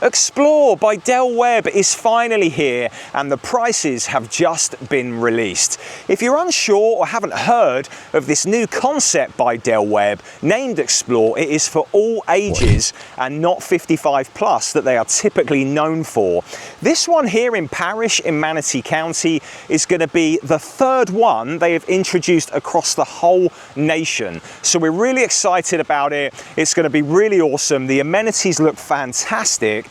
Explore by Webb is finally here and the prices have just been released. If you're unsure or haven't heard of this new concept by Webb named Explore, it is for all ages and not 55 plus that they are typically known for. This one here in Parrish in Manatee County is going to be the third one they have introduced across the whole nation. So we're really excited about it. It's going to be really awesome. The amenities look fantastic.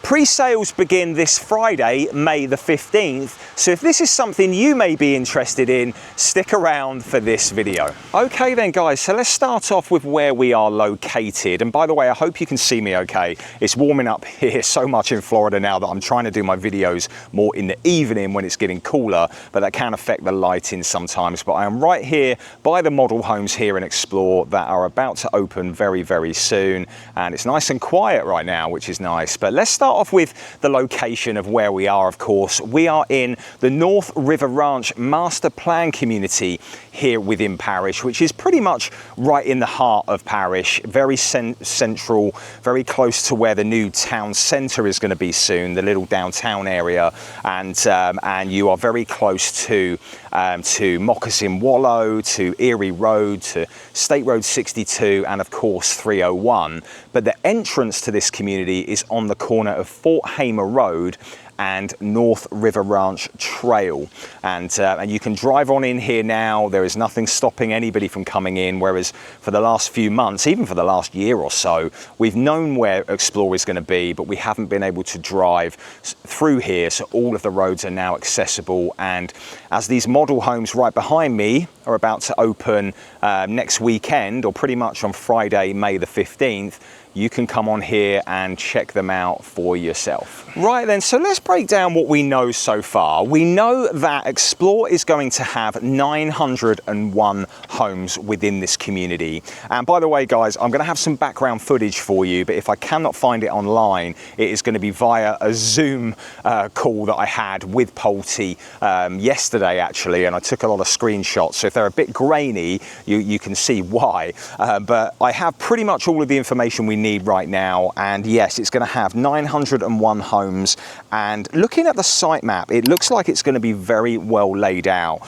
Pre-sales begin this Friday, May the 15th, so if this is something you may be interested in, stick around for this video. Okay then guys, so let's start off with where we are located. And by the way, I hope you can see me okay. It's warming up here so much in Florida now that I'm trying to do my videos more in the evening when it's getting cooler, but that can affect the lighting sometimes. But I am right here by the model homes here in Explore that are about to open very, very soon. And it's nice and quiet right now, which is nice. But let's start off with the location of where we are. Of course, we are in the North River Ranch master plan community here within Parrish, which is pretty much right in the heart of Parrish, very central, very close to where the new town centre is going to be soon, the little downtown area, and you are very close to Moccasin Wallow, to Erie Road, to State Road 62, and of course 301. But the entrance to this community is on the corner of Fort Hamer Road and North River Ranch Trail, and you can drive on in here now. There is nothing stopping anybody from coming in, whereas for the last few months, even for the last year or so, we've known where Explore is going to be, but we haven't been able to drive through here, so all of the roads are now accessible. And as these model homes right behind me are about to open next weekend, or pretty much on Friday, May the 15th, you can come on here and check them out for yourself. Right then, so let's break down what we know so far. We know that Explore is going to have 901 homes within this community. And by the way, guys, I'm gonna have some background footage for you, but if I cannot find it online, it is gonna be via a Zoom call that I had with Pulte yesterday, actually, and I took a lot of screenshots. So if they're a bit grainy, you can see why. But I have pretty much all of the information we need right now, and yes, it's going to have 901 homes. And looking at the site map, it looks like it's going to be very well laid out.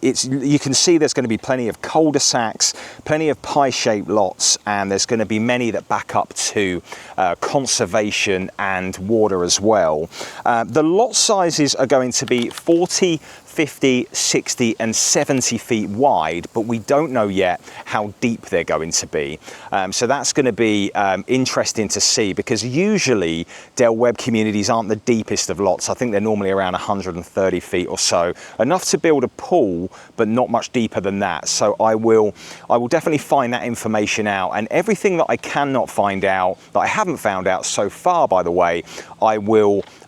You can see there's going to be plenty of cul-de-sacs, plenty of pie-shaped lots, and there's going to be many that back up to conservation and water as well. The lot sizes are going to be 40, 50, 60 and 70 feet wide, but we don't know yet how deep they're going to be. So that's going to be interesting to see, because usually Webb communities aren't the deepest of lots. I think they're normally around 130 feet or so, enough to build a pool, but not much deeper than that. So I will definitely find that information out, and everything that I cannot find out, that I haven't found out so far, by the way,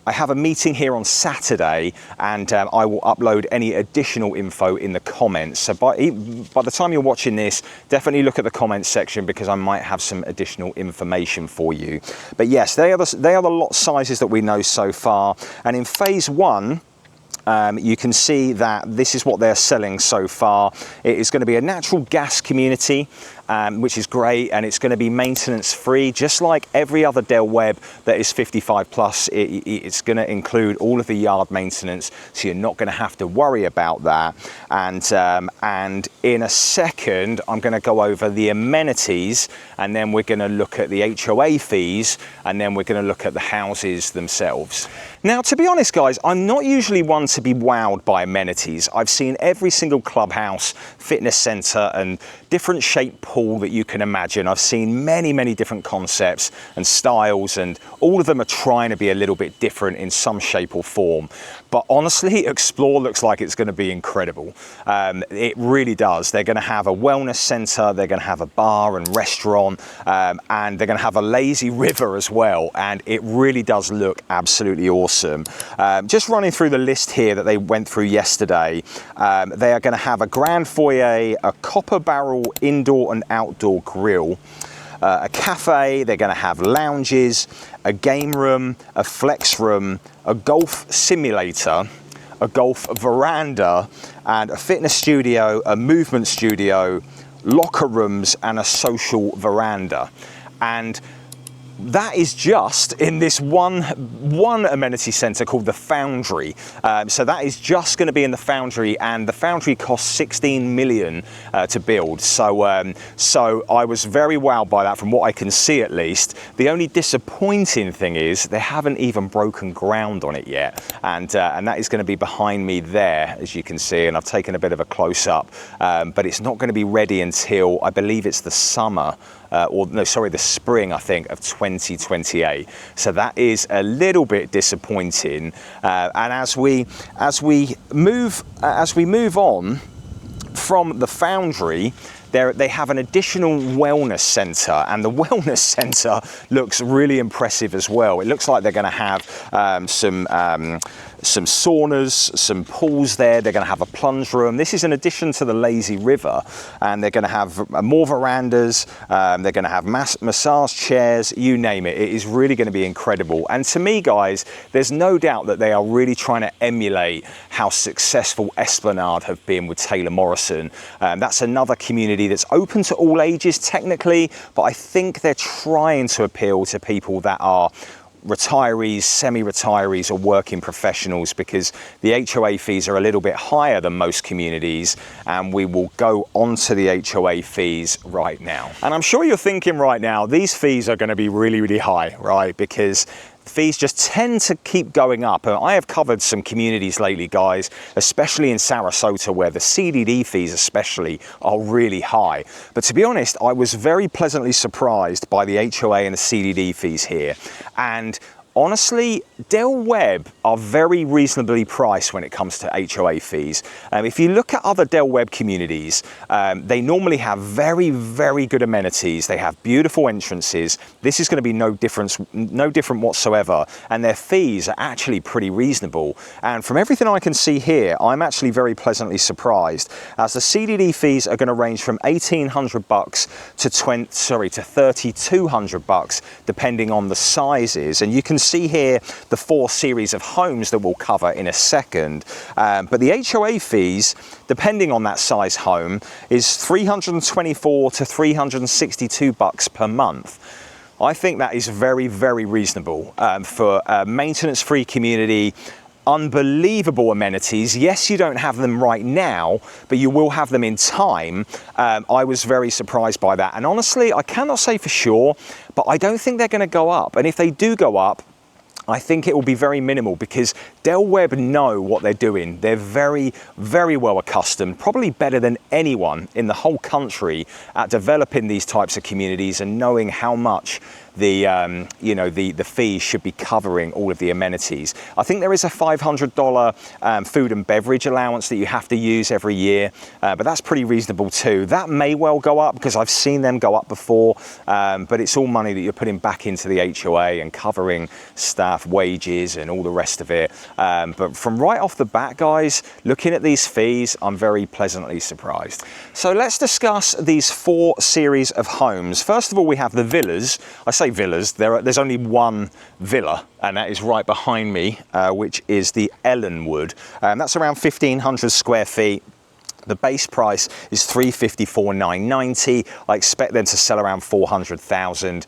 I have a meeting here on Saturday, and I will upload any additional info in the comments. So by the time you're watching this, definitely look at the comments section, because I might have some additional information for you. But yes, they are the lot sizes that we know so far. And in phase one, you can see that this is what they're selling so far. It is going to be a natural gas community, which is great, and it's going to be maintenance free, just like every other Webb that is 55 plus. It's going to include all of the yard maintenance, so you're not going to have to worry about that. And in a second, I'm going to go over the amenities, and then we're going to look at the HOA fees, and then we're going to look at the houses themselves. Now, to be honest, guys, I'm not usually one to be wowed by amenities. I've seen every single clubhouse, fitness center, and different shaped pool that you can imagine. I've seen many, many different concepts and styles, and all of them are trying to be a little bit different in some shape or form. But honestly, Explore looks like it's going to be incredible. It really does. They're going to have a wellness center, they're going to have a bar and restaurant, and they're going to have a lazy river as well. And it really does look absolutely awesome. Just running through the list here that they went through yesterday, they are going to have a grand foyer, a copper barrel indoor and outdoor grill, a cafe. They're going to have lounges, a game room, a flex room, a golf simulator, a golf veranda, and a fitness studio, a movement studio, locker rooms, and a social veranda. And that is just in this one amenity centre called the Foundry. So that is just going to be in the Foundry, and the Foundry costs 16 million to build. So so I was very wowed by that from what I can see at least. The only disappointing thing is they haven't even broken ground on it yet, and that is going to be behind me there, as you can see, and I've taken a bit of a close-up, but it's not going to be ready until, I believe it's the summer, the spring, I think, of 2028. So that is a little bit disappointing. And as we move on from the Foundry, they have an additional wellness centre, and the wellness centre looks really impressive as well. It looks like they're going to have some saunas, some pools there. They're going to have a plunge room. This is in addition to the lazy river, and they're going to have more verandas. They're going to have massage chairs, you name it. It is really going to be incredible. And to me, guys, there's no doubt that they are really trying to emulate how successful Esplanade have been with Taylor Morrison. That's another community that's open to all ages technically, but I think they're trying to appeal to people that are retirees, semi-retirees, or working professionals, because the HOA fees are a little bit higher than most communities, and we will go on to the HOA fees right now. And I'm sure you're thinking right now, these fees are going to be really, really high, right? Because fees just tend to keep going up. I have covered some communities lately, guys, especially in Sarasota, where the CDD fees especially are really high. But to be honest, I was very pleasantly surprised by the HOA and the CDD fees here. And honestly, Del Webb are very reasonably priced when it comes to HOA fees. If you look at other Del Webb communities, they normally have very, very good amenities. They have beautiful entrances. This is going to be no different whatsoever. And their fees are actually pretty reasonable. And from everything I can see here, I'm actually very pleasantly surprised, as the CDD fees are going to range from $1,800 to $3,200, depending on the sizes. And you can see here the 4 series of homes that we'll cover in a second, but the HOA fees, depending on that size home, is $324 to $362 per month. I think that is very, very reasonable for a maintenance-free community. Unbelievable amenities. Yes, you don't have them right now, but you will have them in time. I was very surprised by that, and honestly, I cannot say for sure, but I don't think they're going to go up. And if they do go up, I think it will be very minimal, because Del Webb know what they're doing. They're very, very well accustomed, probably better than anyone in the whole country, at developing these types of communities and knowing how much the fees should be covering all of the amenities. I think there is a $500 food and beverage allowance that you have to use every year, but that's pretty reasonable too. That may well go up, because I've seen them go up before, but it's all money that you're putting back into the HOA and covering staff wages and all the rest of it. But from right off the bat, guys, looking at these fees, I'm very pleasantly surprised. So let's discuss these 4 series of homes. First of all, we have the villas. I say villas, there's only one villa, and that is right behind me, which is the Ellenwood. That's around 1,500 square feet. The base price is $354,990. I expect them to sell around $400,000.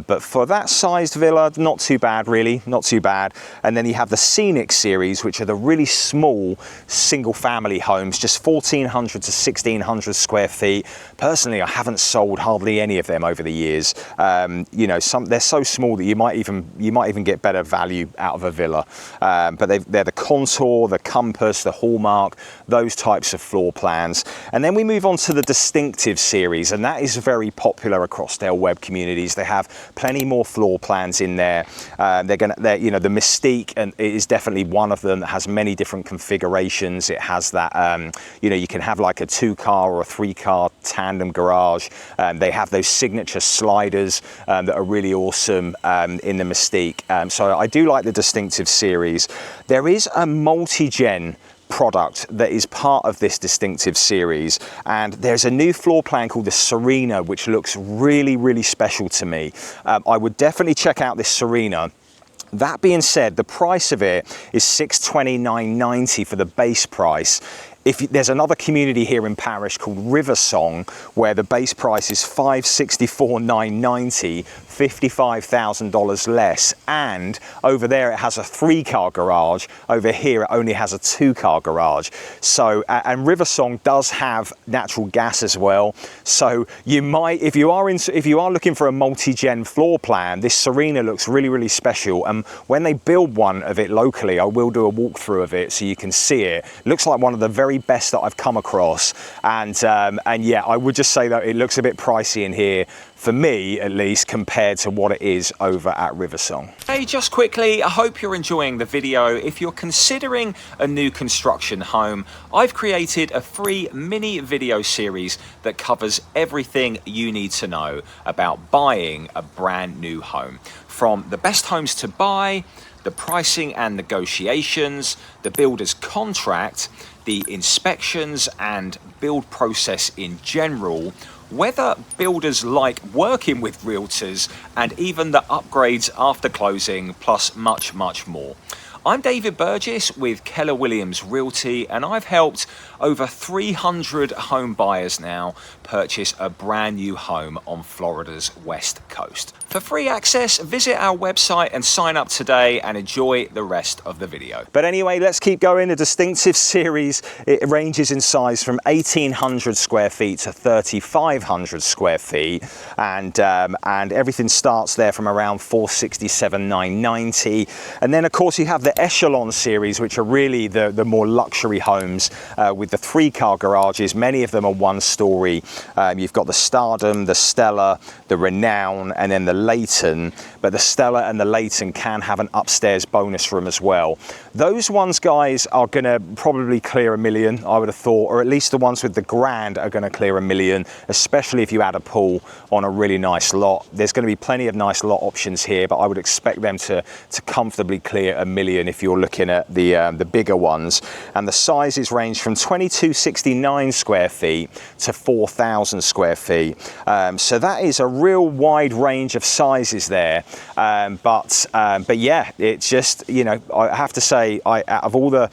But for that sized villa, not too bad, really, not too bad. And then you have the Scenic series, which are the really small single family homes, just 1,400 to 1,600 square feet. Personally, I haven't sold hardly any of them over the years. They're so small that you might even get better value out of a villa. But they're the Contour, the Compass, the Hallmark, those types of floor plans. And then we move on to the Distinctive series, and that is very popular across Del Webb communities. They have plenty more floor plans in there. The Mystique, and it is definitely one of them that has many different configurations. It has that you can have like a 2-car or a 3-car tandem garage. They have those signature sliders that are really awesome in the Mystique. So I do like the Distinctive series. There is a multi-gen product that is part of this Distinctive series, and there's a new floor plan called the Serena, which looks really, really special to me. I would definitely check out this Serena. That being said, the price of it is $629.90 for the base price. There's another community here in Parrish called Riversong, where the base price is $564,990, $55,000 less, and over there it has a 3-car garage. Over here it only has a 2-car garage. So and Riversong does have natural gas as well. So you might, if you are looking for a multi-gen floor plan, this Serena looks really special. And when they build one of it locally, I will do a walkthrough of it so you can see it. It looks like one of the very best that I've come across, and yeah, I would just say that it looks a bit pricey in here, for me at least, compared to what it is over at Riversong. Hey, just quickly, I hope you're enjoying the video. If you're considering a new construction home, I've created a free mini video series that covers everything you need to know about buying a brand new home. From the best homes to buy, the pricing and negotiations, the builder's contract, the inspections and build process in general, whether builders like working with realtors, and even the upgrades after closing, plus much more. I'm David Burgess with Keller Williams Realty, and I've helped over 300 home buyers now purchase a brand new home on Florida's West Coast. For free access, visit our website and sign up today and enjoy the rest of the video. But anyway, let's keep going. The distinctive series, it ranges in size from 1,800 square feet to 3,500 square feet, and everything starts there from around $467,990. And then of course you have the Echelon series, which are really the more luxury homes with the 3-car garages. Many of them are 1-story. You've got the Stardom, the Stella, the Renown, and then the Leighton. But the Stella and the Leighton can have an upstairs bonus room as well. Those ones, guys, are going to probably clear $1 million, I would have thought, or at least the ones with the Grand are going to clear $1 million, especially if you add a pool on a really nice lot. There's going to be plenty of nice lot options here, but I would expect them to comfortably clear $1 million if you're looking at the bigger ones. And the sizes range from 2,269 square feet to 4,000 square feet. So that is a real wide range of sizes there. But yeah, it's just, you know, I have to say, out of all of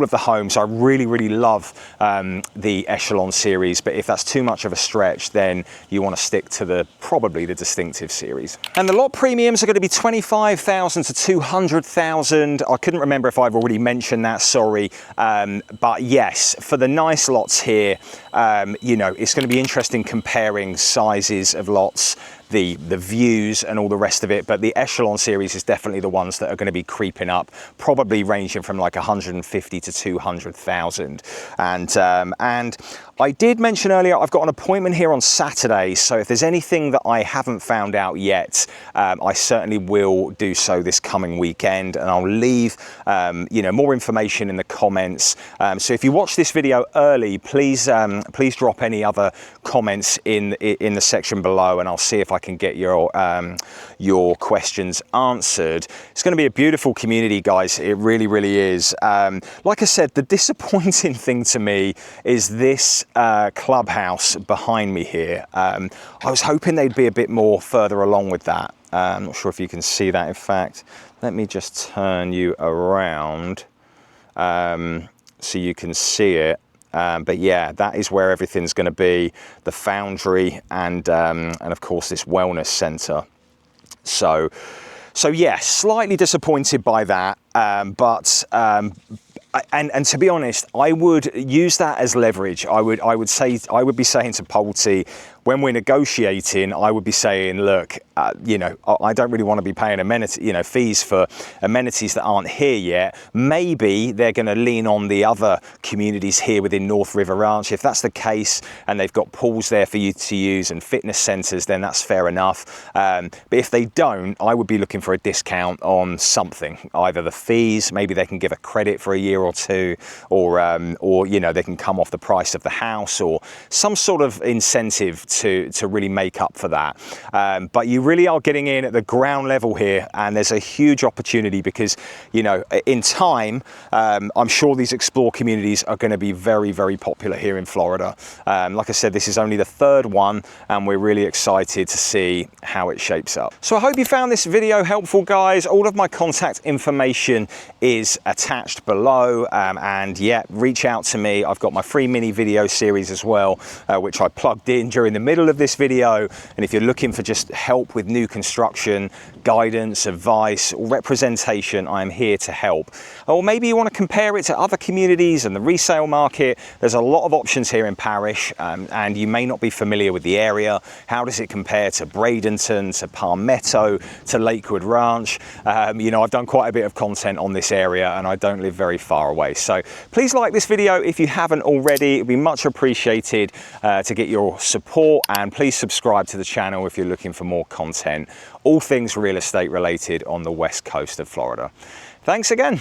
the homes, I really love the Echelon series, but if that's too much of a stretch, then you want to stick to probably the distinctive series. And the lot premiums are going to be $25,000 to $200,000. I couldn't remember if I've already mentioned that, sorry. But yes, for the nice lots here, you know, it's going to be interesting comparing sizes of lots, the views and all the rest of it, but the Echelon series is definitely the ones that are going to be creeping up, probably ranging from like 150 to 200,000. And I did mention earlier, I've got an appointment here on Saturday, so if there's anything that I haven't found out yet, I certainly will do so this coming weekend, and I'll leave you know, more information in the comments. So if you watch this video early, please drop any other comments in the section below, and I'll see if I can get your questions answered. It's going to be a beautiful community, guys. It really is. Like I said, the disappointing thing to me is this clubhouse behind me here. I was hoping they'd be a bit more further along with that. I'm not sure if you can see that. In fact, let me just turn you around so you can see it. But yeah, that is where everything's going to be, the foundry and of course this wellness center. So yeah, slightly disappointed by that, but and to be honest, I would use that as leverage. I would be saying to Pulte, when we're negotiating, I would be saying, look, you know, I don't really want to be paying fees for amenities that aren't here yet. Maybe they're going to lean on the other communities here within North River Ranch. If that's the case, and they've got pools there for you to use and fitness centers, then that's fair enough. But if they don't, I would be looking for a discount on something, either the fees, maybe they can give a credit for a year or two, or you know, they can come off the price of the house, or some sort of incentive to really make up for that. But you really are getting in at the ground level here, and there's a huge opportunity because, you know, in time, I'm sure these Explore communities are going to be very, very popular here in Florida. Like I said, this is only the third one, and we're really excited to see how it shapes up. So I hope you found this video helpful, guys. All of my contact information is attached below, and yeah, reach out to me. I've got my free mini video series as well, which I plugged in during the middle of this video. And if you're looking for just help with new construction, guidance, advice, representation, I'm here to help. Or maybe you want to compare it to other communities and the resale market. There's a lot of options here in Parrish, and you may not be familiar with the area. How does it compare to Bradenton, to Palmetto, to Lakewood Ranch? You know, I've done quite a bit of content on this area, and I don't live very far away. So please like this video if you haven't already. It'd be much appreciated to get your support, and please subscribe to the channel if you're looking for more content, all things real estate related on the west coast of Florida. Thanks again.